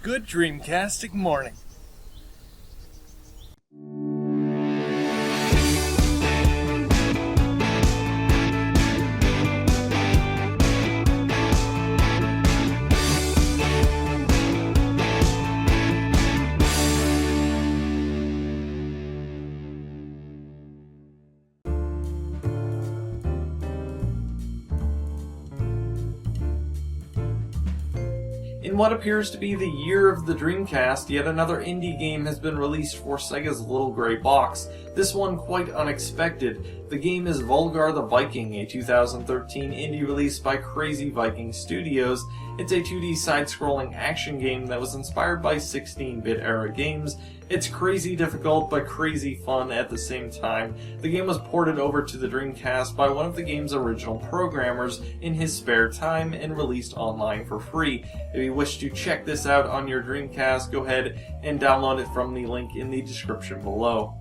Good Dreamcastic Morning. In what appears to be the year of the Dreamcast, yet another indie game has been released for Sega's Little Grey Box, this one quite unexpected. The game is Volgar the Viking, a 2013 indie release by Crazy Viking Studios. It's a 2D side-scrolling action game that was inspired by 16-bit era games. It's crazy difficult, but crazy fun at the same time. The game was ported over to the Dreamcast by one of the game's original programmers in his spare time and released online for free. If you wish to check this out on your Dreamcast, go ahead and download it from the link in the description below.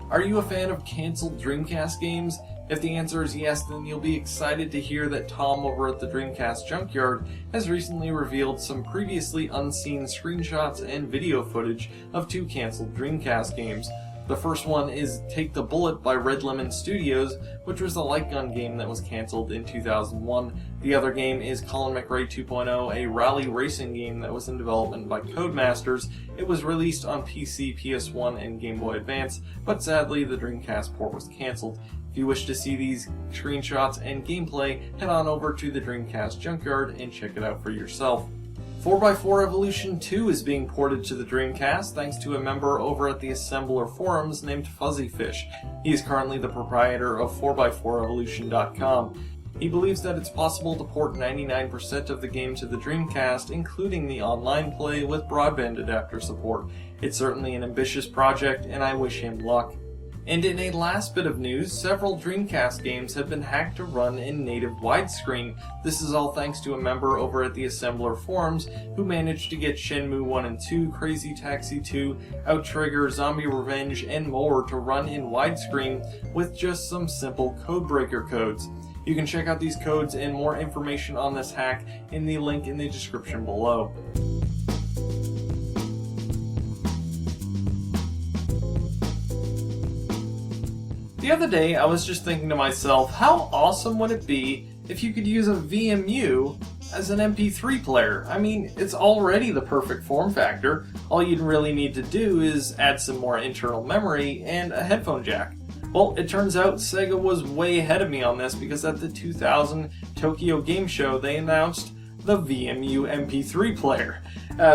Are you a fan of cancelled Dreamcast games? If the answer is yes, then you'll be excited to hear that Tom over at the Dreamcast Junkyard has recently revealed some previously unseen screenshots and video footage of two cancelled Dreamcast games. The first one is Take the Bullet by Red Lemon Studios, which was the light gun game that was cancelled in 2001. The other game is Colin McRae 2.0, a rally racing game that was in development by Codemasters. It was released on PC, PS1, and Game Boy Advance, but sadly the Dreamcast port was cancelled. If you wish to see these screenshots and gameplay, head on over to the Dreamcast Junkyard and check it out for yourself. 4x4 Evolution 2 is being ported to the Dreamcast thanks to a member over at the Assembler forums named Fuzzyfish. He is currently the proprietor of 4x4evolution.com. He believes that it's possible to port 99% of the game to the Dreamcast, including the online play with broadband adapter support. It's certainly an ambitious project, and I wish him luck. And in a last bit of news, several Dreamcast games have been hacked to run in native widescreen. This is all thanks to a member over at the Assembler forums who managed to get Shenmue 1 and 2, Crazy Taxi 2, Outrigger, Zombie Revenge, and more to run in widescreen with just some simple codebreaker codes. You can check out these codes and more information on this hack in the link in the description below. The other day, I was just thinking to myself, how awesome would it be if you could use a VMU as an MP3 player? I mean, it's already the perfect form factor. All you'd really need to do is add some more internal memory and a headphone jack. Well, it turns out Sega was way ahead of me on this because at the 2000 Tokyo Game Show, they announced the VMU MP3 player.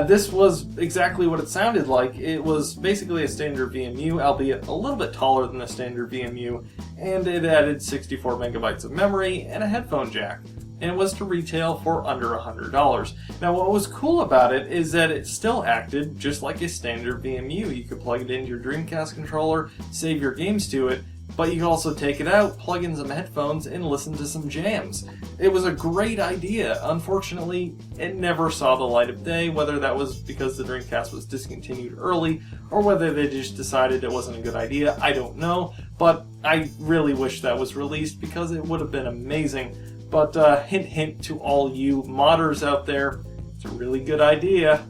This was exactly what it sounded like. It was basically a standard VMU, albeit a little bit taller than the standard VMU, and it added 64 megabytes of memory and a headphone jack. And it was to retail for under $100. Now what was cool about it is that it still acted just like a standard VMU. You could plug it into your Dreamcast controller, save your games to it, but you can also take it out, plug in some headphones, and listen to some jams. It was a great idea. Unfortunately, it never saw the light of day, whether that was because the Dreamcast was discontinued early, or whether they just decided it wasn't a good idea, I don't know. But I really wish that was released because it would have been amazing. But hint hint to all you modders out there, it's a really good idea.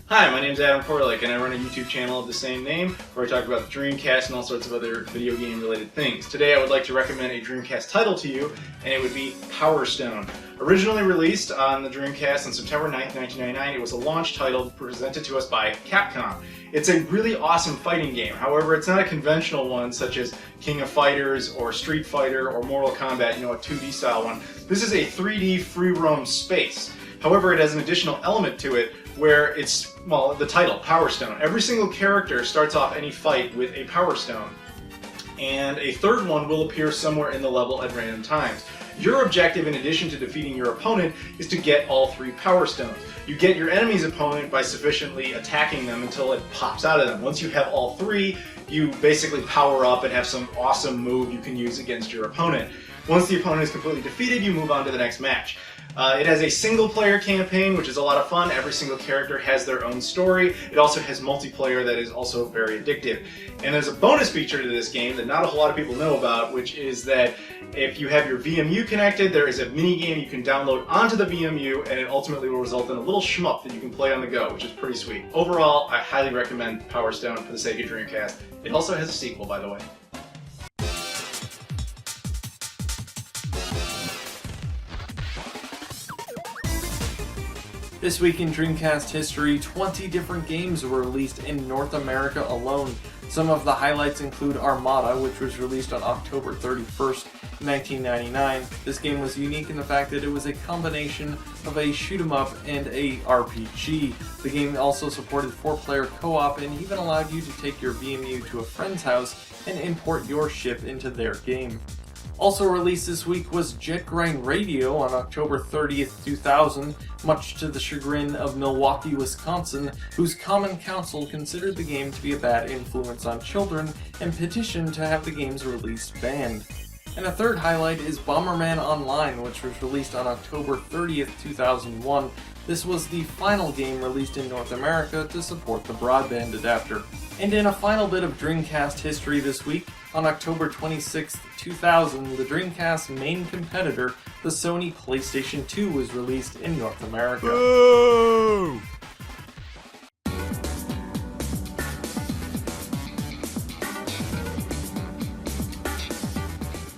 Hi, my name is Adam Koralik, and I run a YouTube channel of the same name where I talk about the Dreamcast and all sorts of other video game related things. Today I would like to recommend a Dreamcast title to you, and it would be Power Stone. Originally released on the Dreamcast on September 9th, 1999, it was a launch title presented to us by Capcom. It's a really awesome fighting game. However, it's not a conventional one such as King of Fighters or Street Fighter or Mortal Kombat, a 2D style one. This is a 3D free roam space. However, it has an additional element to it where it's, well, the title, Power Stone. Every single character starts off any fight with a Power Stone, and a third one will appear somewhere in the level at random times. Your objective, in addition to defeating your opponent, is to get all 3 Power Stones. You get your enemy's opponent by sufficiently attacking them until it pops out of them. Once you have all 3, you basically power up and have some awesome move you can use against your opponent. Once the opponent is completely defeated, you move on to the next match. It has a single-player campaign, which is a lot of fun. Every single character has their own story. It also has multiplayer that is also very addictive. And there's a bonus feature to this game that not a whole lot of people know about, which is that if you have your VMU connected, there is a mini-game you can download onto the VMU, and it ultimately will result in a little shmup that you can play on the go, which is pretty sweet. Overall, I highly recommend Power Stone for the Sega Dreamcast. It also has a sequel, by the way. This week in Dreamcast history, 20 different games were released in North America alone. Some of the highlights include Armada, which was released on October 31st, 1999. This game was unique in the fact that it was a combination of a shoot-'em-up and a RPG. The game also supported 4-player co-op and even allowed you to take your VMU to a friend's house and import your ship into their game. Also released this week was Jet Grind Radio on October 30th, 2000, much to the chagrin of Milwaukee, Wisconsin, whose Common Council considered the game to be a bad influence on children and petitioned to have the game's release banned. And a third highlight is Bomberman Online, which was released on October 30th, 2001. This was the final game released in North America to support the broadband adapter. And in a final bit of Dreamcast history this week, on October 26, 2000, the Dreamcast's main competitor, the Sony PlayStation 2, was released in North America. Boo!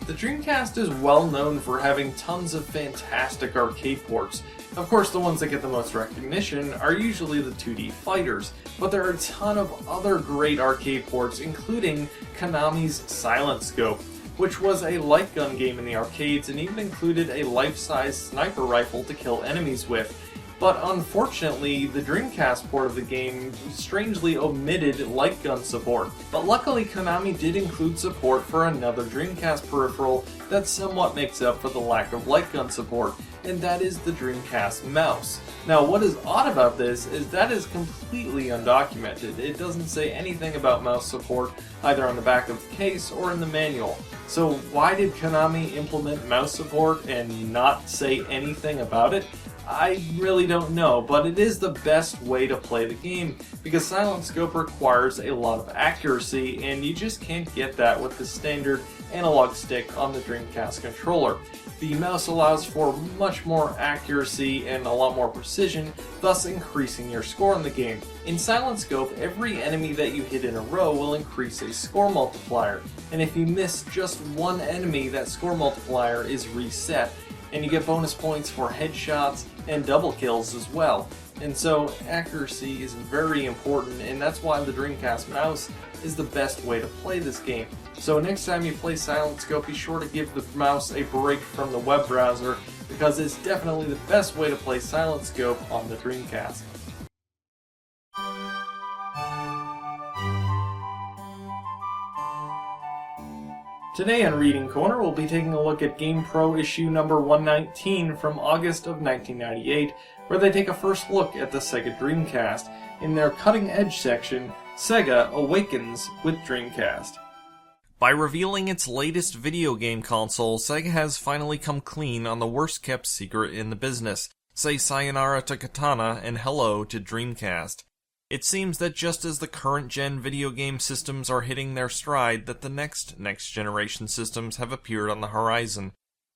The Dreamcast is well known for having tons of fantastic arcade ports. Of course, the ones that get the most recognition are usually the 2D fighters, but there are a ton of other great arcade ports, including Konami's Silent Scope, which was a light gun game in the arcades and even included a life-size sniper rifle to kill enemies with. But unfortunately, the Dreamcast port of the game strangely omitted light gun support. But luckily, Konami did include support for another Dreamcast peripheral that somewhat makes up for the lack of light gun support, and that is the Dreamcast mouse. Now, what is odd about this is that is completely undocumented. It doesn't say anything about mouse support either on the back of the case or in the manual. So why did Konami implement mouse support and not say anything about it? I really don't know, but it is the best way to play the game, because Silent Scope requires a lot of accuracy, and you just can't get that with the standard analog stick on the Dreamcast controller. The mouse allows for much more accuracy and a lot more precision, thus increasing your score in the game. In Silent Scope, every enemy that you hit in a row will increase a score multiplier, and if you miss just one enemy, that score multiplier is reset, and you get bonus points for headshots and double kills as well. And so accuracy is very important, and that's why the Dreamcast mouse is the best way to play this game. So next time you play Silent Scope, be sure to give the mouse a break from the web browser, because it's definitely the best way to play Silent Scope on the Dreamcast. Today on Reading Corner, we'll be taking a look at GamePro issue number 119 from August of 1998, where they take a first look at the Sega Dreamcast. In their Cutting Edge section, Sega awakens with Dreamcast. By revealing its latest video game console, Sega has finally come clean on the worst-kept secret in the business. Say sayonara to Katana and hello to Dreamcast. It seems that just as the current-gen video game systems are hitting their stride, that the next-generation systems have appeared on the horizon.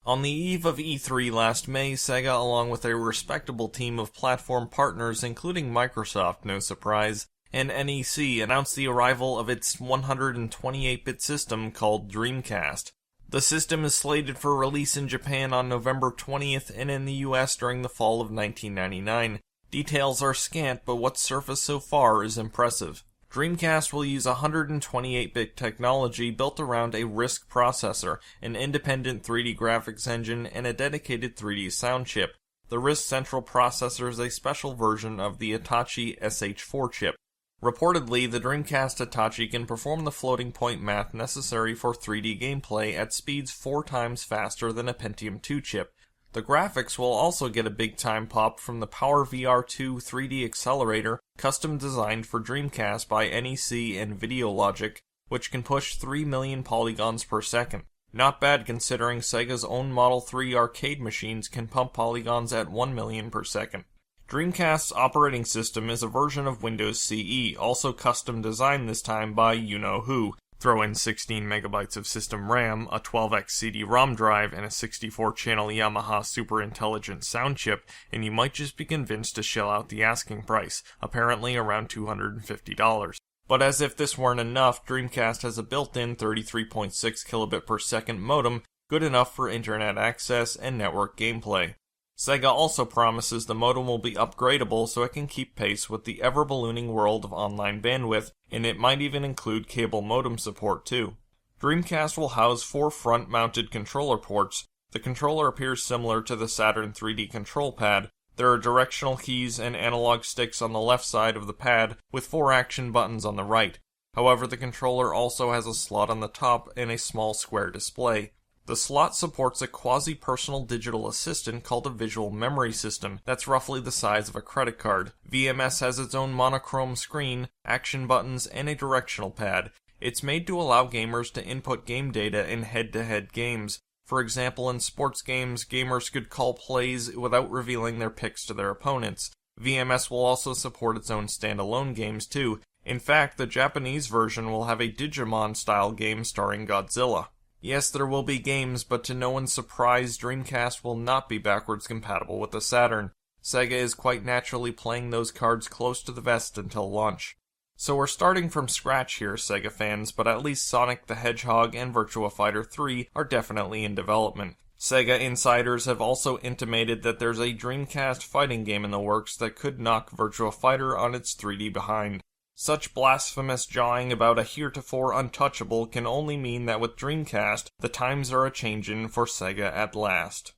On the eve of E3 last May, Sega, along with a respectable team of platform partners, including Microsoft, no surprise, and NEC, announced the arrival of its 128-bit system called Dreamcast. The system is slated for release in Japan on November 20th and in the US during the fall of 1999. Details are scant, but what's surfaced so far is impressive. Dreamcast will use 128-bit technology built around a RISC processor, an independent 3D graphics engine, and a dedicated 3D sound chip. The RISC Central Processor is a special version of the Hitachi SH4 chip. Reportedly, the Dreamcast Hitachi can perform the floating point math necessary for 3D gameplay at speeds 4 times faster than a Pentium 2 chip. The graphics will also get a big-time pop from the PowerVR2 3D accelerator, custom designed for Dreamcast by NEC and Videologic, which can push 3 million polygons per second. Not bad considering Sega's own Model 3 arcade machines can pump polygons at 1 million per second. Dreamcast's operating system is a version of Windows CE, also custom designed this time by you-know-who. Throw in 16 megabytes of system RAM, a 12x CD-ROM drive, and a 64-channel Yamaha Super Intelligent sound chip, and you might just be convinced to shell out the asking price, apparently around $250. But as if this weren't enough, Dreamcast has a built-in 33.6 kilobit per second modem, good enough for internet access and network gameplay. Sega also promises the modem will be upgradable so it can keep pace with the ever-ballooning world of online bandwidth, and it might even include cable modem support too. Dreamcast will house 4 front-mounted controller ports. The controller appears similar to the Saturn 3D control pad. There are directional keys and analog sticks on the left side of the pad, with 4 action buttons on the right. However, the controller also has a slot on the top and a small square display. The slot supports a quasi-personal digital assistant called a visual memory system that's roughly the size of a credit card. VMS has its own monochrome screen, action buttons, and a directional pad. It's made to allow gamers to input game data in head-to-head games. For example, in sports games, gamers could call plays without revealing their picks to their opponents. VMS will also support its own standalone games too. In fact, the Japanese version will have a Digimon-style game starring Godzilla. Yes, there will be games, but to no one's surprise, Dreamcast will not be backwards compatible with the Saturn. Sega is quite naturally playing those cards close to the vest until launch. So we're starting from scratch here, Sega fans, but at least Sonic the Hedgehog and Virtua Fighter 3 are definitely in development. Sega insiders have also intimated that there's a Dreamcast fighting game in the works that could knock Virtua Fighter on its 3D behind. Such blasphemous jawing about a heretofore untouchable can only mean that with Dreamcast, the times are a-changin' for Sega at last.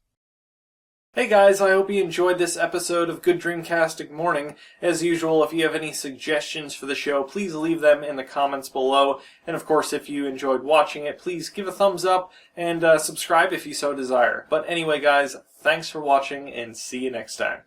Hey guys, I hope you enjoyed this episode of Good Dreamcastic Morning. As usual, if you have any suggestions for the show, please leave them in the comments below. And of course, if you enjoyed watching it, please give a thumbs up and subscribe if you so desire. But anyway guys, thanks for watching and see you next time.